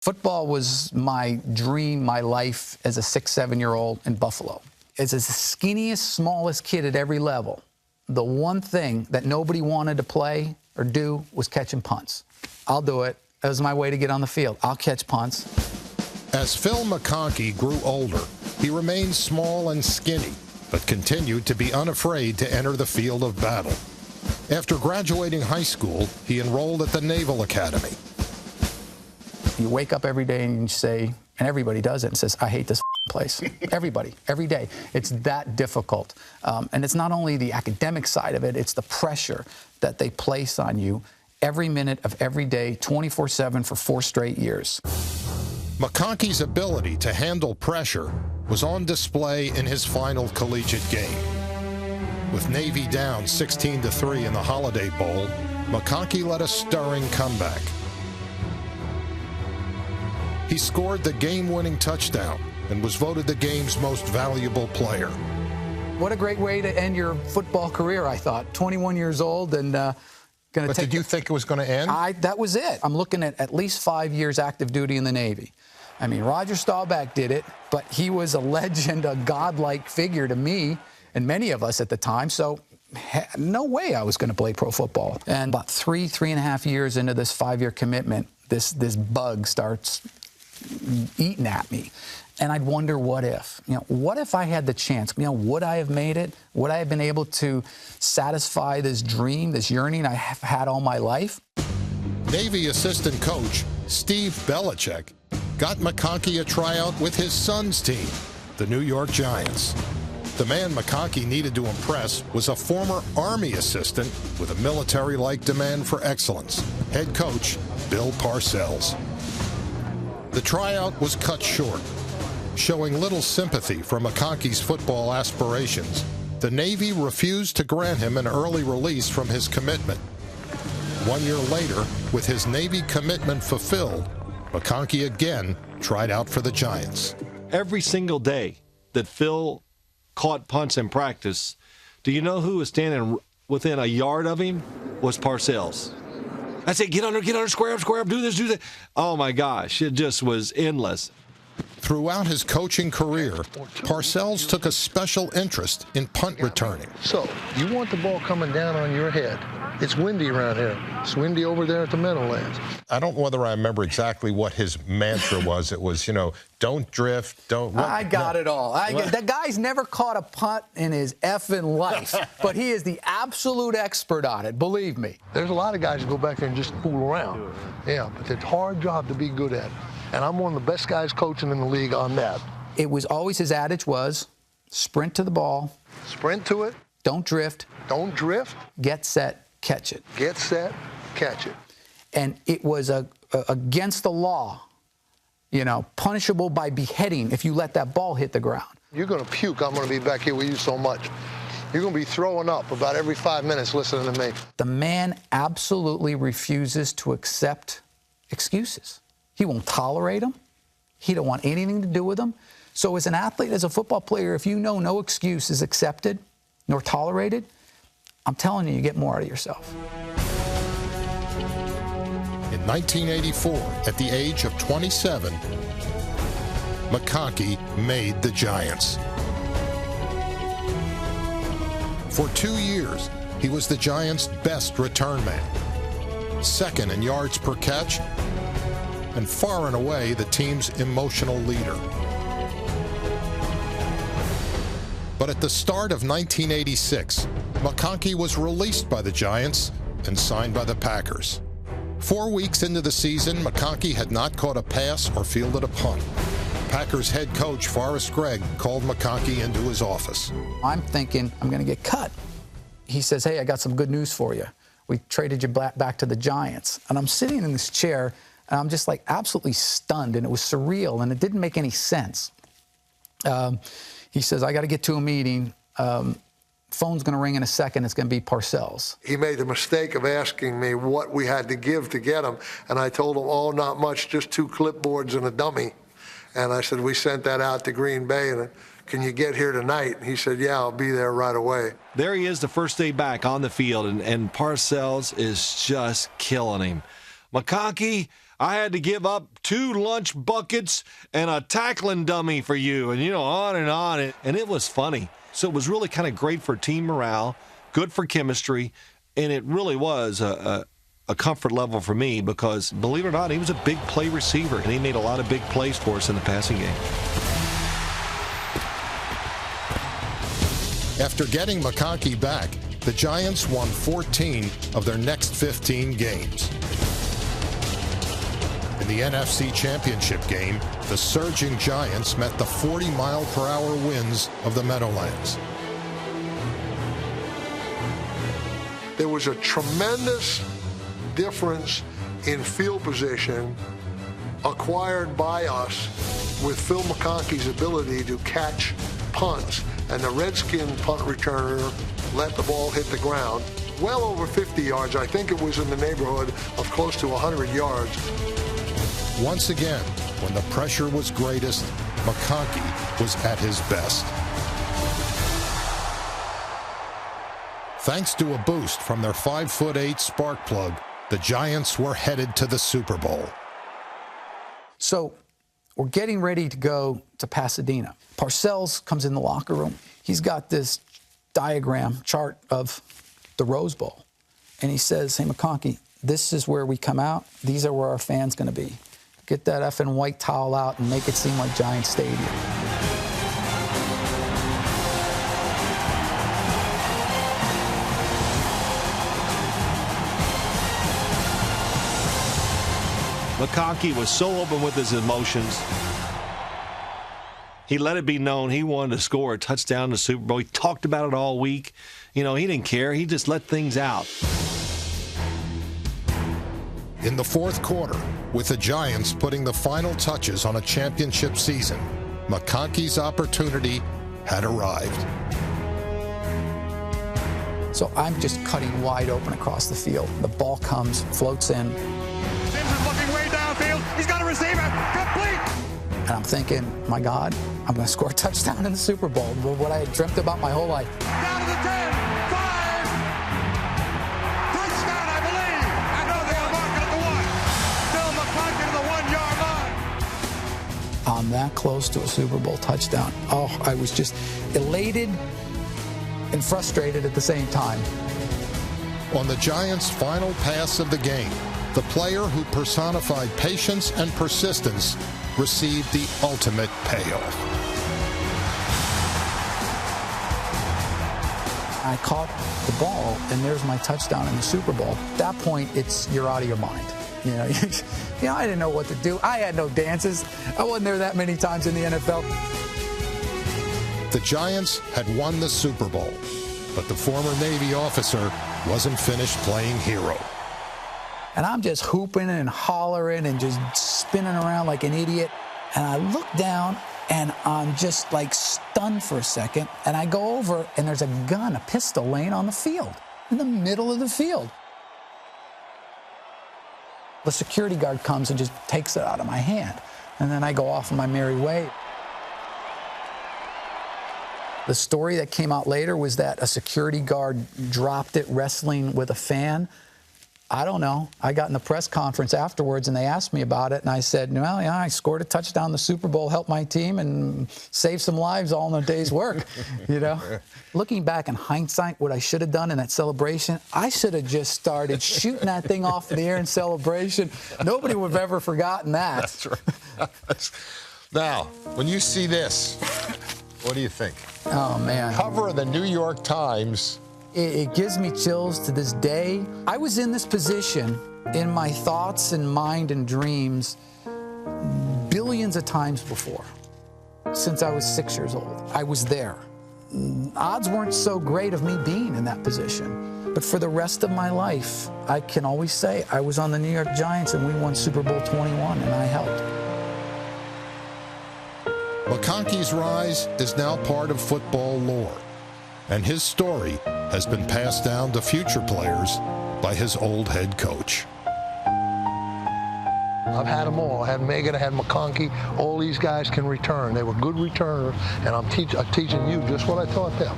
Football was my dream, my life as a 6, 7-year-old in Buffalo. As the skinniest, smallest kid at every level, the one thing that nobody wanted to play or do was catching punts. I'll do it. That was my way to get on the field. I'll catch punts. As Phil McConkey grew older, he remained small and skinny, but continued to be unafraid to enter the field of battle. After graduating high school, he enrolled at the Naval Academy. You wake up every day and you say, and everybody does it, and says, I hate this place. Everybody, every day. It's that difficult. And it's not only the academic side of it, it's the pressure that they place on you every minute of every day, 24/7 for 4 straight years. McConkey's ability to handle pressure was on display in his final collegiate game. With Navy down 16-3 in the Holiday Bowl, McConkey led a stirring comeback. He scored the game-winning touchdown and was voted the game's most valuable player. What a great way to end your football career, I thought. 21 years old and going to take... But did you think it was going to end? That was it. I'm looking at least 5 years active duty in the Navy. I mean, Roger Staubach did it, but he was a legend, a godlike figure to me and many of us at the time, so no way I was going to play pro football. And about 3.5 years into this 5-year commitment, this bug starts eating at me. And I'd wonder, what if? What if I had the chance? Would I have made it? Would I have been able to satisfy this dream, this yearning I have had all my life? Navy assistant coach Steve Belichick got McConkey a tryout with his son's team, the New York Giants. The man McConkey needed to impress was a former Army assistant with a military-like demand for excellence, head coach Bill Parcells. The tryout was cut short. Showing little sympathy for McConkey's football aspirations, the Navy refused to grant him an early release from his commitment. 1 year later, with his Navy commitment fulfilled, McConkey again tried out for the Giants. Every single day that Phil caught punts in practice, do you know who was standing within a yard of him? Was Parcells. I said, get under, square up, do this, do that. Oh, my gosh, it just was endless. Throughout his coaching career, Parcells took a special interest in punt returning. So, you want the ball coming down on your head. It's windy around here. It's windy over there at the Meadowlands. I don't know whether I remember exactly what his mantra was. It was, don't drift, don't... I got it all. That guy's never caught a punt in his effing life, but he is the absolute expert on it, believe me. There's a lot of guys who go back there and just fool around. Yeah, but it's a hard job to be good at. And I'm one of the best guys coaching in the league on that. It was always, his adage was, sprint to the ball. Sprint to it. Don't drift. Don't drift. Get set, catch it. Get set, catch it. And it was against the law, punishable by beheading if you let that ball hit the ground. You're going to puke. I'm going to be back here with you so much. You're going to be throwing up about every 5 minutes listening to me. The man absolutely refuses to accept excuses. He won't tolerate them. He don't want anything to do with them. So as an athlete, as a football player, if you know no excuse is accepted nor tolerated, I'm telling you, you get more out of yourself. In 1984, at the age of 27, McConkey made the Giants. For 2 years, he was the Giants' best return man, second in yards per catch, and far and away the team's emotional leader. But at the start of 1986, McConkey was released by the Giants and signed by the Packers. 4 weeks into the season, McConkey had not caught a pass or fielded a punt. Packers head coach Forrest Gregg called McConkey into his office. I'm thinking, I'm going to get cut. He says, hey, I got some good news for you. We traded you back to the Giants. And I'm sitting in this chair, and I'm just like absolutely stunned, and it was surreal, and it didn't make any sense. He says, I got to get to a meeting. Phone's going to ring in a second. It's going to be Parcells. He made the mistake of asking me what we had to give to get him, and I told him, oh, not much, just 2 clipboards and a dummy. And I said, we sent that out to Green Bay, and can you get here tonight? And he said, yeah, I'll be there right away. There he is the first day back on the field, and Parcells is just killing him. McConkey, I had to give up 2 lunch buckets and a tackling dummy for you, and, on and on. And it was funny. So it was really kind of great for team morale, good for chemistry, and it really was a comfort level for me because, believe it or not, he was a big play receiver, and he made a lot of big plays for us in the passing game. After getting McConkey back, the Giants won 14 of their next 15 games. In the NFC Championship game, the surging Giants met the 40-mile-per-hour winds of the Meadowlands. There was a tremendous difference in field position acquired by us with Phil McConkey's ability to catch punts. And the Redskin punt returner let the ball hit the ground well over 50 yards. I think it was in the neighborhood of close to 100 yards. Once again, when the pressure was greatest, McConkey was at his best. Thanks to a boost from their 5'8" spark plug, the Giants were headed to the Super Bowl. So we're getting ready to go to Pasadena. Parcells comes in the locker room. He's got this diagram chart of the Rose Bowl. And he says, hey, McConkey, this is where we come out. These are where our fans going to be. Get that effing white towel out and make it seem like Giant Stadium. McConkey was so open with his emotions. He let it be known he wanted to score a touchdown in the Super Bowl. He talked about it all week. He didn't care. He just let things out. In the fourth quarter, with the Giants putting the final touches on a championship season, McConkey's opportunity had arrived. So I'm just cutting wide open across the field. The ball comes, floats in. Sims is looking way downfield. He's got a receiver. Complete. And I'm thinking, my God, I'm going to score a touchdown in the Super Bowl. What I had dreamt about my whole life. Down to the 10, 5. Touchdown, I believe. I know they are marking at the 1. Still McConkey to the 1-yard line. I'm that close to a Super Bowl touchdown. Oh, I was just elated and frustrated at the same time. On the Giants' final pass of the game, the player who personified patience and persistence received the ultimate payoff. I caught the ball, and there's my touchdown in the Super Bowl. At that point, you're out of your mind. I didn't know what to do. I had no dances. I wasn't there that many times in the NFL. The Giants had won the Super Bowl, but the former Navy officer wasn't finished playing hero. And I'm just hooping and hollering and just spinning around like an idiot. And I look down, and I'm just like stunned for a second. And I go over, and there's a gun, a pistol laying on the field, in the middle of the field. The security guard comes and just takes it out of my hand. And then I go off on my merry way. The story that came out later was that a security guard dropped it wrestling with a fan. I don't know. I got in the press conference afterwards, and they asked me about it, and I said, well, yeah, I scored a touchdown in the Super Bowl, helped my team, and saved some lives all in a day's work, Looking back in hindsight, what I should have done in that celebration, I should have just started shooting that thing off the air in celebration. Nobody would have ever forgotten that. That's right. Now, when you see this, what do you think? Oh, man. Cover of the New York Times. It gives me chills to this day. I was in this position in my thoughts and mind and dreams billions of times before. Since I was 6 years old, I was there. Odds weren't so great of me being in that position. But for the rest of my life, I can always say I was on the New York Giants and we won Super Bowl 21, and I helped. McConkey's rise is now part of football lore, and his story has been passed down to future players by his old head coach. I've had them all. I had Megan, I had McConkey. All these guys can return. They were good returners, and I'm teaching you just what I taught them.